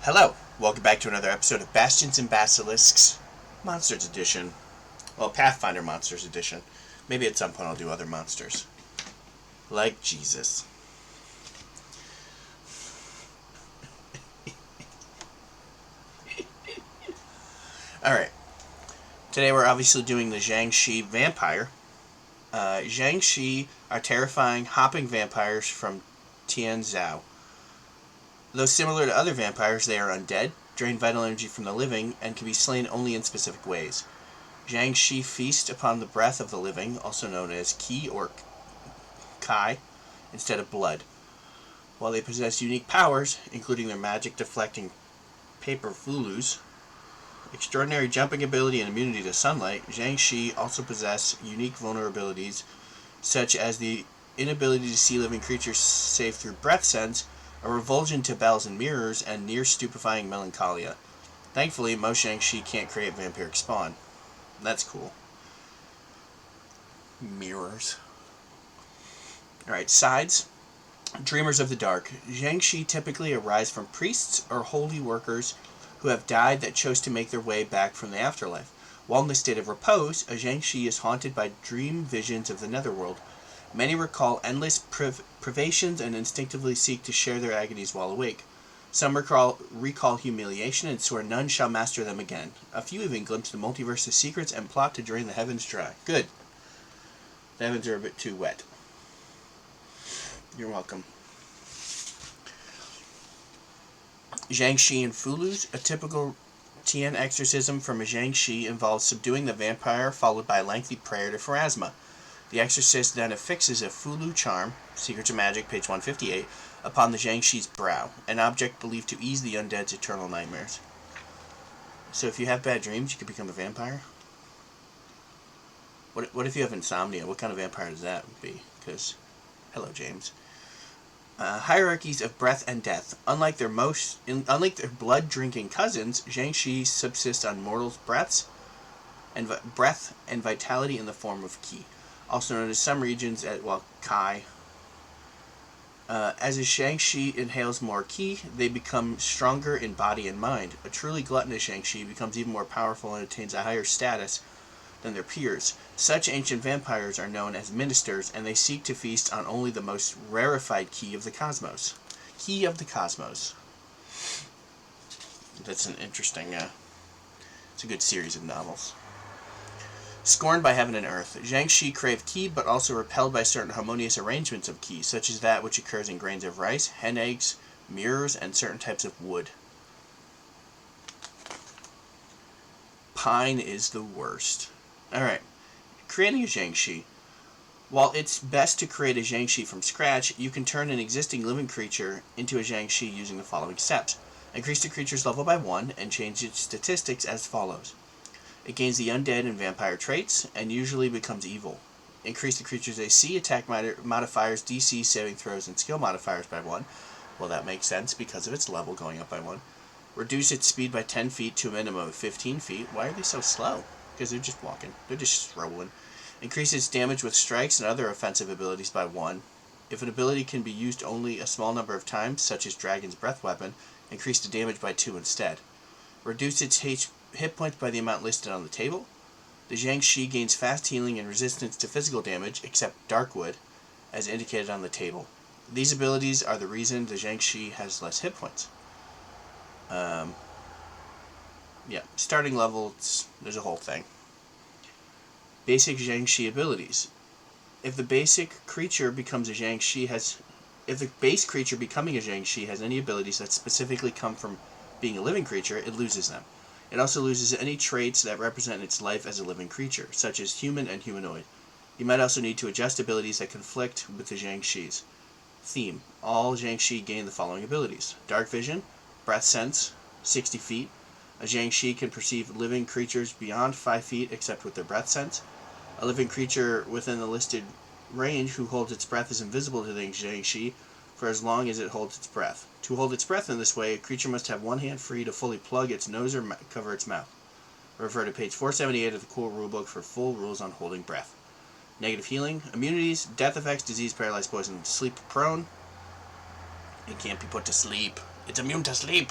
Hello, welcome back to another episode of Bastions and Basilisks Monsters Edition. Well, Pathfinder Monsters Edition. Maybe at some point I'll do other monsters. Like Jesus. Alright. Today we're obviously doing the Jiang Shi vampire. Jiang Shi are terrifying, hopping vampires from Tianzhou. Though similar to other vampires, they are undead, drain vital energy from the living, and can be slain only in specific ways. Jiang Shi feast upon the breath of the living, also known as Qi or Kai, instead of blood. While they possess unique powers, including their magic-deflecting paper fulus, extraordinary jumping ability and immunity to sunlight, Jiang Shi also possess unique vulnerabilities, such as the inability to see living creatures save through breath sense, a revulsion to bells and mirrors, and near-stupefying melancholia. Thankfully, most Jiang Shi can't create vampiric spawn. That's cool. Mirrors. Alright, sides. Dreamers of the dark. Jiang Shi typically arise from priests or holy workers who have died that chose to make their way back from the afterlife. While in the state of repose, a Jiang Shi is haunted by dream visions of the netherworld. Many recall endless privations and instinctively seek to share their agonies while awake. Some recall humiliation and swear none shall master them again. A few even glimpse the multiverse's secrets and plot to drain the heavens dry. Good. The heavens are a bit too wet. You're welcome. Jiang Shi and Fulus. A typical Tian exorcism from a Jiang Shi involves subduing the vampire, followed by a lengthy prayer to Pharasma. The exorcist then affixes a Fulu charm, Secrets of Magic, page 158, upon the Jiang Shi's brow, an object believed to ease the undead's eternal nightmares. So if you have bad dreams, you could become a vampire? What if you have insomnia? What kind of vampire does that be? Because, hello, James. Hierarchies of breath and death. Unlike their blood-drinking cousins, Jiang Shi subsist on mortals' breath and vitality in the form of Qi, also known as some regions as Kai. As a Jiang Shi inhales more Qi, they become stronger in body and mind. A truly gluttonous Jiang Shi becomes even more powerful and attains a higher status than their peers. Such ancient vampires are known as ministers, and they seek to feast on only the most rarefied Qi of the cosmos. Qi of the cosmos. That's an interesting, it's a good series of novels. Scorned by heaven and earth. Jiang Shi crave Qi, but also repelled by certain harmonious arrangements of Qi, such as that which occurs in grains of rice, hen eggs, mirrors, and certain types of wood. Pine is the worst. Alright, creating a Jiang Shi. While it's best to create a Jiang Shi from scratch, you can turn an existing living creature into a Jiang Shi using the following steps. Increase the creature's level by 1, and change its statistics as follows. It gains the undead and vampire traits, and usually becomes evil. Increase the creature's AC, attack modifiers, DC, saving throws, and skill modifiers by 1. Well, that makes sense because of its level going up by 1. Reduce its speed by 10 feet to a minimum of 15 feet. Why are they so slow? Because they're just walking. They're just strolling. Increase its damage with strikes and other offensive abilities by 1. If an ability can be used only a small number of times, such as Dragon's Breath Weapon, increase the damage by 2 instead. Reduce its hit points by the amount listed on the table. The Jiang Shi gains fast healing and resistance to physical damage, except Darkwood, as indicated on the table. These abilities are the reason the Jiang Shi has less hit points. Starting level, there's a whole thing. Basic Jiang Shi abilities. If the base creature becoming a Jiang Shi has any abilities that specifically come from being a living creature, it loses them. It also loses any traits that represent its life as a living creature, such as human and humanoid. You might also need to adjust abilities that conflict with the Jiang Shis. Theme. All Jiang Shi gain the following abilities. Dark Vision, Breath Sense, 60 feet. A Jiang Shi can perceive living creatures beyond 5 feet except with their breath sense. A living creature within the listed range who holds its breath is invisible to the Jiang Shi for as long as it holds its breath. To hold its breath in this way, a creature must have one hand free to fully plug its nose or cover its mouth. Refer to page 478 of the Cool Rulebook for full rules on holding breath. Negative healing, immunities, death effects, disease, paralyzed, poison, sleep prone. It can't be put to sleep. It's immune to sleep.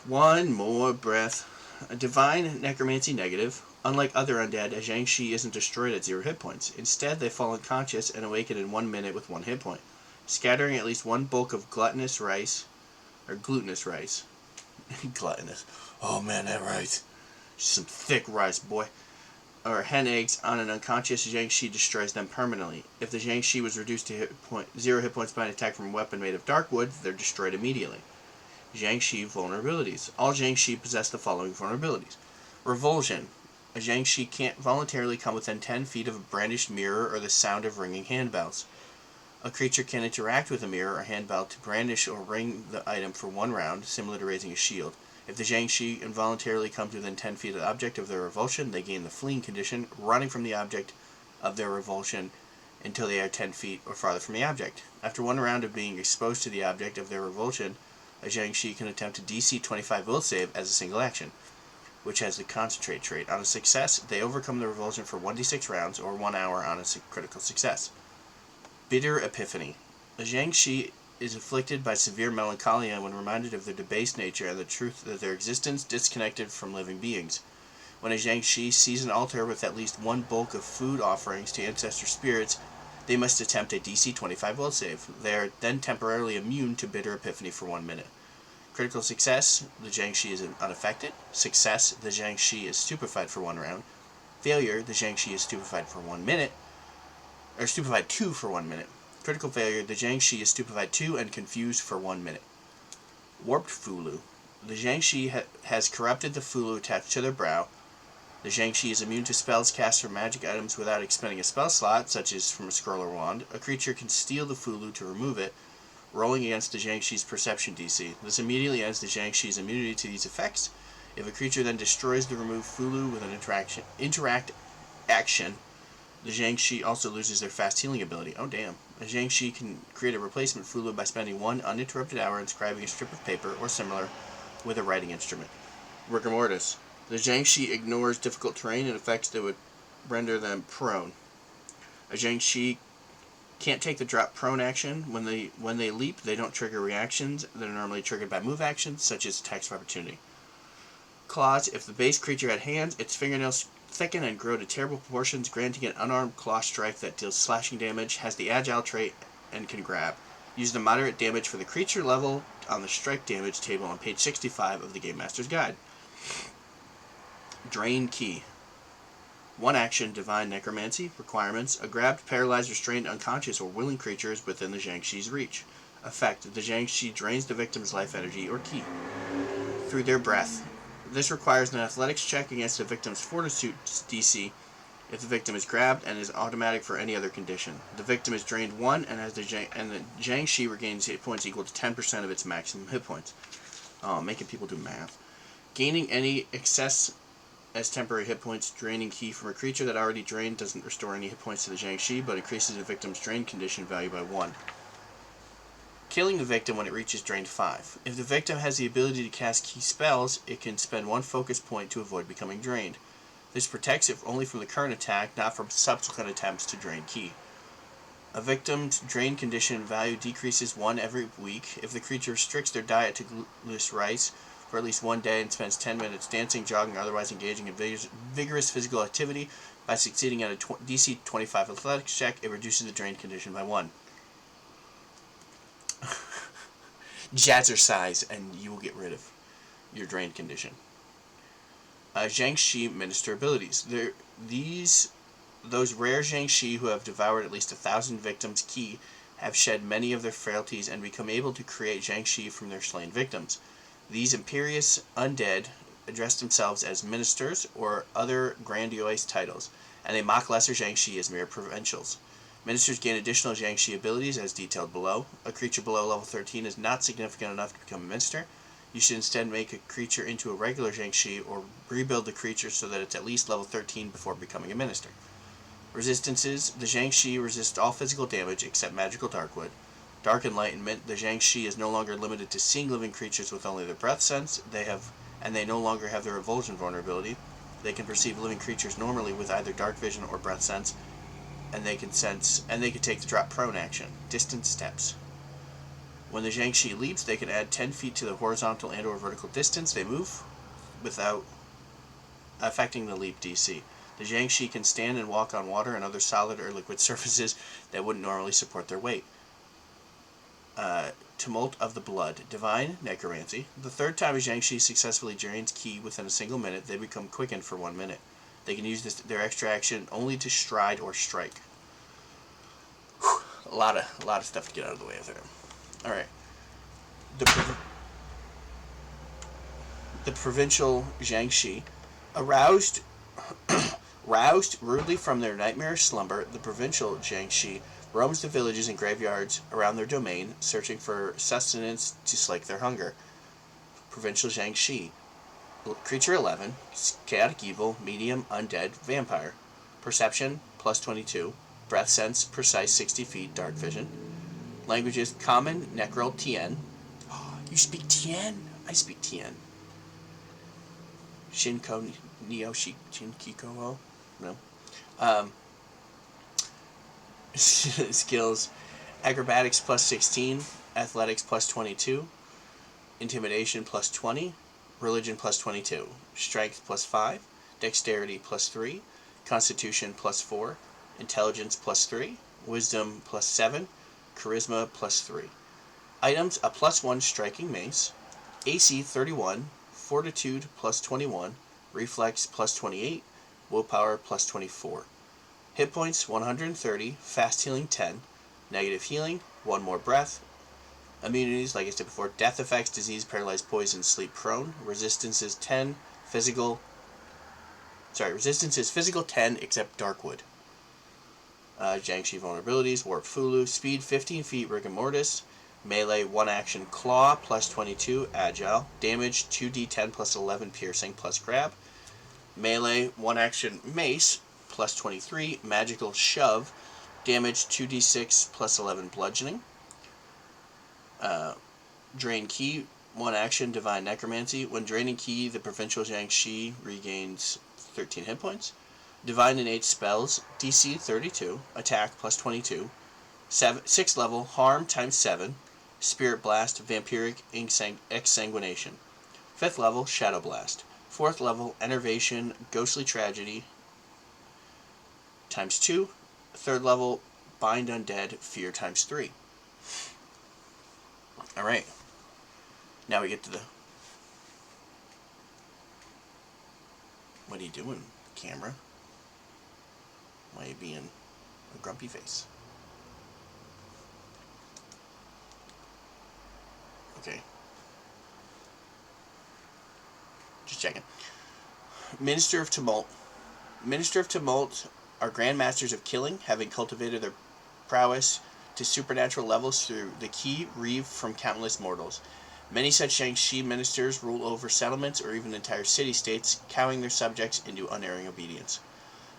One more breath. A divine necromancy negative. Unlike other undead, a Jiang Shi isn't destroyed at 0 hit points. Instead, they fall unconscious and awaken in 1 minute with 1 hit point, scattering at least one bulk of glutinous rice. Gluttonous. Oh man, that rice. Some thick rice, boy. Or hen eggs on an unconscious Jiang Shi destroys them permanently. If the Jiang Shi was reduced to 0 hit points by an attack from a weapon made of dark wood, they're destroyed immediately. Jiang Shi vulnerabilities. All Jiang Shi possess the following vulnerabilities. Revulsion. A Jiang Shi can't voluntarily come within 10 feet of a brandished mirror or the sound of ringing handbells. A creature can interact with a mirror or handbell to brandish or ring the item for 1 round, similar to raising a shield. If the Jiang Shi involuntarily come to within 10 feet of the object of their revulsion, they gain the fleeing condition, running from the object of their revulsion until they are 10 feet or farther from the object. After 1 round of being exposed to the object of their revulsion, a Jiang Shi can attempt a DC 25 will save as a single action, which has the concentrate trait. On a success, they overcome the revulsion for 1d6 rounds or 1 hour on a critical success. Bitter Epiphany. A Jiang Shi is afflicted by severe melancholia when reminded of their debased nature and the truth that their existence disconnected from living beings. When a Jiang Shi sees an altar with at least 1 bulk of food offerings to ancestor spirits, they must attempt a DC 25 will save. They are then temporarily immune to Bitter Epiphany for 1 minute. Critical success, the Jiang Shi is unaffected. Success, the Jiang Shi is stupefied for 1 round. Failure, the Jiang Shi is stupefied for 1 minute, or stupefied 2 for 1 minute. Critical failure, the Jiang Shi is stupefied 2 and confused for 1 minute. Warped Fulu. The Jiang Shi has corrupted the Fulu attached to their brow. The Jiang Shi is immune to spells cast from magic items without expending a spell slot, such as from a scroll or wand. A creature can steal the Fulu to remove it, rolling against the Jiang Shi's perception DC. This immediately ends the Jiang Shi's immunity to these effects. If a creature then destroys the removed Fulu with an interact action, the Jiang Shi also loses their fast healing ability. Oh damn. A Jiang Shi can create a replacement Fulu by spending 1 uninterrupted hour inscribing a strip of paper or similar with a writing instrument. Rigor Mortis. The Jiang Shi ignores difficult terrain and effects that would render them prone. A Jiang Shi can't take the drop prone action. When they leap, they don't trigger reactions that are normally triggered by move actions, such as attacks of opportunity. Claws. If the base creature had hands, its fingernails thicken and grow to terrible proportions, granting an unarmed claw strike that deals slashing damage, has the agile trait, and can grab. Use the moderate damage for the creature level on the strike damage table on page 65 of the Game Master's Guide. Drain Key. 1 action, Divine Necromancy. Requirements: a grabbed, paralyzed, restrained, unconscious, or willing creature is within the Jiang Shi's reach. Effect: the Jiang Shi drains the victim's life energy or ki through their breath. This requires an athletics check against the victim's fortitude DC if the victim is grabbed, and is automatic for any other condition. The victim is drained 1 and the Jiang Shi regains hit points equal to 10% of its maximum hit points. Making people do math. Gaining any excess as temporary hit points, draining ki from a creature that already drained doesn't restore any hit points to the Jiang Shi, but increases the victim's drain condition value by 1. Killing the victim when it reaches drain 5. If the victim has the ability to cast ki spells, it can spend 1 focus point to avoid becoming drained. This protects it only from the current attack, not from subsequent attempts to drain ki. A victim's drain condition value decreases 1 every week if the creature restricts their diet to glutinous rice for at least 1 day and spends 10 minutes dancing, jogging, or otherwise engaging in vigorous physical activity. By succeeding at a DC 25 athletics check, it reduces the drain condition by 1. Jazzercise, and you will get rid of your drain condition. Jiang Shi minister abilities. Those rare Jiang Shi who have devoured at least 1,000 victims' ki have shed many of their frailties and become able to create Jiang Shi from their slain victims. These imperious undead address themselves as ministers or other grandiose titles, and they mock lesser Jiang Shi as mere provincials. Ministers gain additional Jiang Shi abilities as detailed below. A creature below level 13 is not significant enough to become a minister. You should instead make a creature into a regular Jiang Shi or rebuild the creature so that it's at least level 13 before becoming a minister. Resistances. The Jiang Shi resists all physical damage except magical darkwood. Dark Enlightenment. The Jiang Shi is no longer limited to seeing living creatures with only their breath sense. They no longer have their revulsion vulnerability. They can perceive living creatures normally with either dark vision or breath sense, and they can take the drop prone action. Distant steps. When the Jiang Shi leaps, they can add 10 feet to the horizontal and or vertical distance they move without affecting the leap DC. The Jiang Shi can stand and walk on water and other solid or liquid surfaces that wouldn't normally support their weight. Tumult of the Blood. Divine Necromancy. The third time a Jiang Shi successfully drains ki within a single minute, they become quickened for 1 minute. They can use their extra action only to stride or strike. Whew. A lot of stuff to get out of the way of there. Alright. The provincial Jiang Shi. Roused rudely from their nightmarish slumber, the provincial Jiang Shi roams the villages and graveyards around their domain, searching for sustenance to slake their hunger. Provincial Jiang Shi. Creature 11, chaotic evil, medium, undead, vampire. Perception, plus 22. Breath sense, precise 60 feet, dark vision. Languages, common, Necrol, Tien. Oh, you speak Tien? I speak Tien. Shinko, Nioshi, Shinkiko, no. Skills, acrobatics plus 16, athletics plus 22, intimidation plus 20, religion plus 22, strength plus 5, dexterity plus 3, constitution plus 4, intelligence plus 3, wisdom plus 7, charisma plus 3. Items, a plus 1 striking mace, AC 31, fortitude plus 21, reflex plus 28, willpower plus 24. Hit points 130, fast healing 10, negative healing, 1 more breath. Immunities, like I said before, death effects, disease, paralyzed, poison, sleep, prone. Resistance is physical 10 except Darkwood. Jiang Shi vulnerabilities, Warp Fulu, speed 15 feet, rigor mortis, melee 1 action claw plus 22, agile, damage 2d10 plus 11 piercing plus grab, melee 1 action mace plus 23, magical shove, damage 2d6 plus 11 bludgeoning, drain ki, 1 action divine necromancy. When draining ki, the provincial Jiang Shi regains 13 hit points. Divine innate spells, DC 32, attack plus 22, 6th level, harm times 7, spirit blast, vampiric exsanguination. 5th level, shadow blast. 4th level, enervation, ghostly tragedy times 2. 3rd level, bind undead, fear times 3. Alright, now we get to the... What are you doing, camera? Why are you being a grumpy face? Okay. Just checking. Minister of Tumult. Minister of Tumult are grandmasters of killing, having cultivated their prowess to supernatural levels through the ki reaved from countless mortals. Many such Jiang Shi ministers rule over settlements or even entire city-states, cowing their subjects into unerring obedience.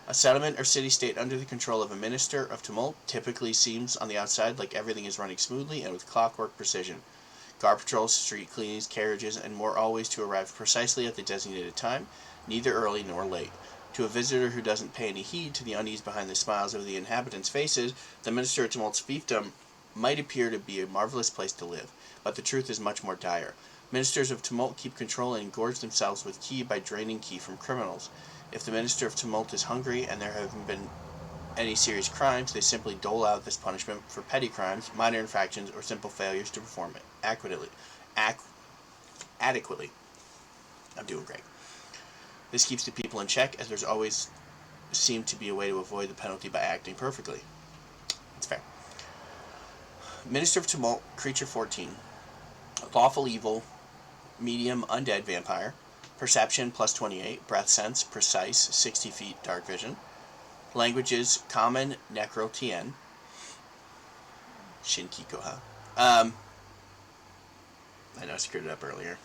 A settlement or city-state under the control of a minister of tumult typically seems on the outside like everything is running smoothly and with clockwork precision. Guard patrols, street cleanings, carriages, and more always to arrive precisely at the designated time, neither early nor late. To a visitor who doesn't pay any heed to the unease behind the smiles of the inhabitants' faces, the Minister of Tumult's fiefdom might appear to be a marvelous place to live, but the truth is much more dire. Ministers of Tumult keep control and engorge themselves with ki by draining ki from criminals. If the Minister of Tumult is hungry and there haven't been any serious crimes, they simply dole out this punishment for petty crimes, minor infractions, or simple failures to perform it adequately. I'm doing great. This keeps the people in check, as there's always seemed to be a way to avoid the penalty by acting perfectly. It's fair. Minister of Tumult, creature 14. Lawful evil, medium, undead, vampire. Perception, plus 28. Breath sense, precise, 60 feet, dark vision. Languages, common, Necro, Tien. Shinkikoha. I know I screwed it up earlier.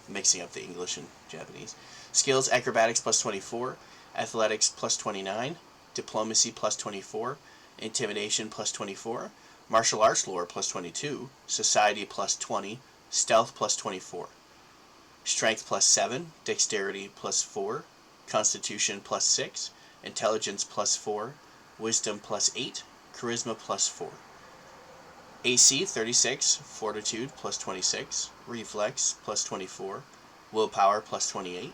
Mixing up the English and Japanese. Skills, acrobatics plus 24, athletics plus 29, diplomacy plus 24, intimidation plus 24, martial arts lore plus 22, society plus 20, stealth plus 24, strength plus 7, dexterity plus 4, constitution plus 6, intelligence plus 4, wisdom plus 8, charisma plus 4. AC 36, Fortitude plus 26, Reflex plus 24, Willpower plus 28,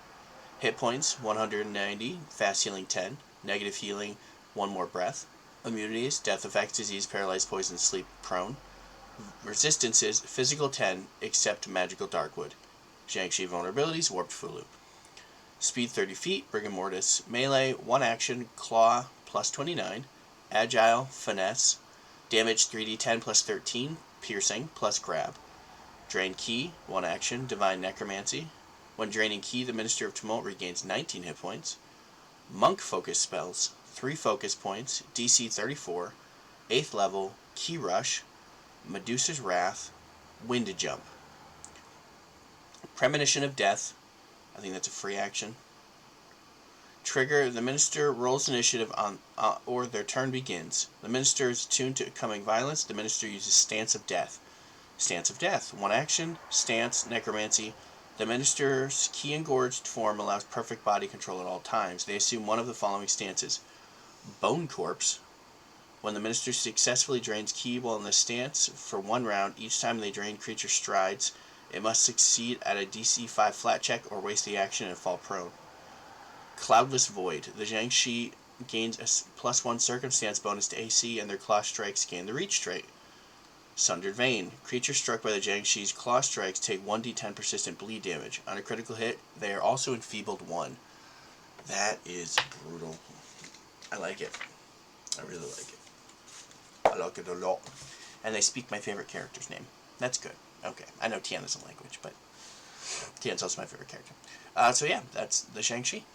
Hit points 190, Fast Healing 10, Negative Healing 1 more breath, Immunities, Death Effects, Disease, Paralyzed, Poison, Sleep, Prone, Resistances, Physical 10, except Magical Darkwood, Jiang Shi vulnerabilities, Warped Fulu. Speed 30 feet, Rigor Mortis, Melee, 1 action, Claw plus 29, Agile, Finesse, Damage 3d10 plus 13, Piercing plus Grab. Drain Key, 1 action, Divine Necromancy. When draining Key, the Minister of Tumult regains 19 hit points. Monk Focus spells, 3 focus points, DC 34, 8th level, Key Rush, Medusa's Wrath, Wind Jump. Premonition of Death, I think that's a free action. Trigger, the Minister rolls initiative on or their turn begins. The Minister is attuned to coming violence. The Minister uses Stance of Death. Stance of Death, 1 action, Stance, Necromancy. The Minister's Key Engorged form allows perfect body control at all times. They assume one of the following stances. Bone Corpse. When the Minister successfully drains Key while in this stance for 1 round, each time they drain creature strides, it must succeed at a DC 5 flat check or waste the action and fall prone. Cloudless Void. The Jiang Shi gains a +1 circumstance bonus to AC, and their claw strikes gain the reach trait. Sundered Vein. Creatures struck by the Jiang Shi's claw strikes take 1d10 persistent bleed damage. On a critical hit, they are also enfeebled 1. That is brutal. I like it. I really like it. I like it a lot. And they speak my favorite character's name. That's good. Okay. I know Tian is a language, but Tian's also my favorite character. So yeah, that's the Jiang Shi.